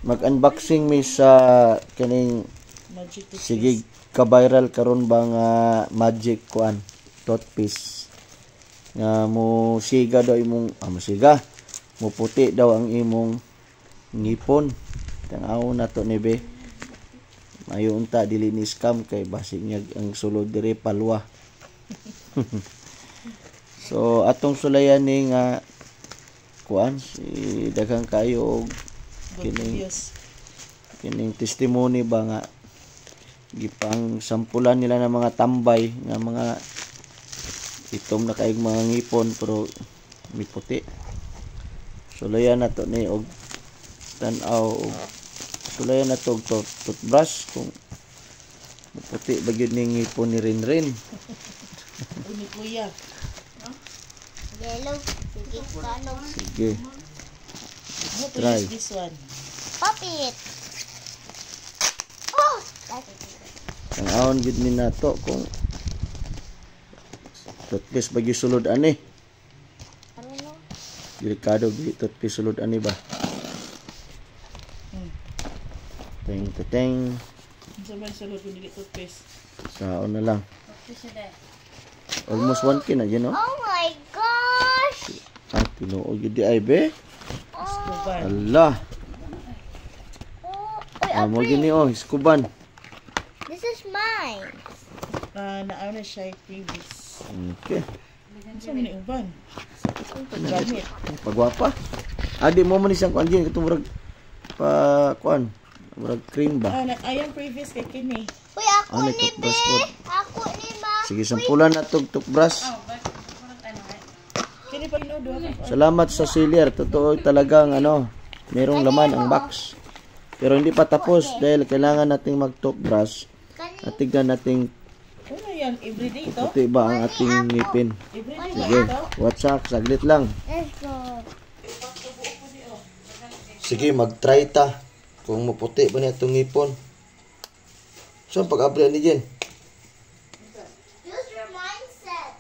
mag-unboxing mi sa kining sige ka-viral karon ba nga magic kuan toothpaste nga mo siga daw imong musiga mo puti daw ang imong ngipon. Tanaw na to ni be. Mayo unta dili ni scam kay basig niya ang sulod dire palwa. So atong sulayan ni nga kuan si daghang kayo og kining testimony ba nga gipang sampulan nila ng mga tambay nga mga itom na kaayong mga ngipon pero may puti. Sulayan na to ni og tan-aw og sulayan na to og toothbrush kung puti ba gyud ning ngipon ni Rinrin. Uni kuya. Yellow. Sige, kanog. Sige. How to Try. use this one? Pop it. Oh! Ang aon gid ni nato kung toothpaste ba gyud sulod ani. Ano no? Delikado gyud toothpaste sulod ani ba. Teng teng. Sa man sulod kun dili toothpaste. Saon na lang. Almost 1 na yun, no? Oh my gosh! Ah, tinuod yun di ay, be. Escobar. Allah. Oh, oy, Amo April. gini, oh, iskuban. This is mine. Naaw na siya previous. Okay. Sa man uban. Paggamit. Pagwapa. Adi mo man isang kuan dyan, katong murag kuan. Murag cream ba? Ayang previous kay kini. Uy, ako Ano, ni Be. toothbrush ko? Ako ni Ma. Sige, sampulan na tog toothbrush. Kini pa inudo. Salamat sa Sillier. Totoo talagang merong laman ang box. Pero hindi pa tapos dahil kailangan nating mag-toothbrush at tignan nating Ano yan? Everyday ito? puti ba ang ating ngipin. Everyday Sige, ito? what's up? Saglit lang. Let's go. Sige, mag-try ta. Kung maputi ba niya itong ngipon. So, pag-abri ni Jen. Use your mindset.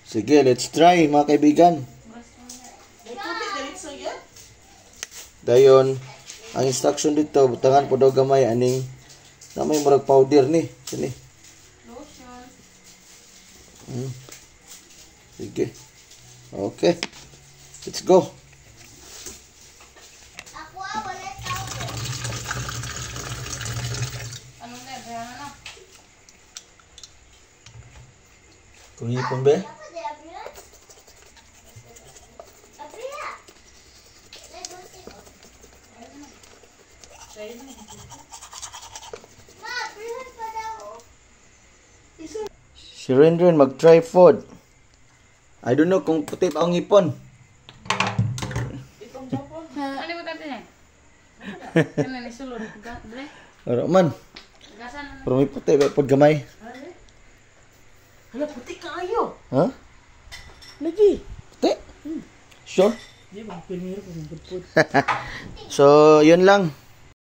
Sige, let's try mga kaibigan. Dayon, ang instruction dito, butangan po daw gamay aning na may murag powder ni. Sini. Sige. Okay. Let's go. Ako wala tawag. Kung ngipon ba? Apa dia, April? April. Let's go see. Ma, April pa daw. Si Renren mag-try food. I don't know kung puti pa ang ngipon. Ano mo tayo niya? Ano ni sulod? Dre? Pero man, Gasan. pero may puti ba pod gamay? Hala, puti kaayo. Ha? Lagi. Puti? Sure? Di ba? Piniro ko ng good food. So, yun lang.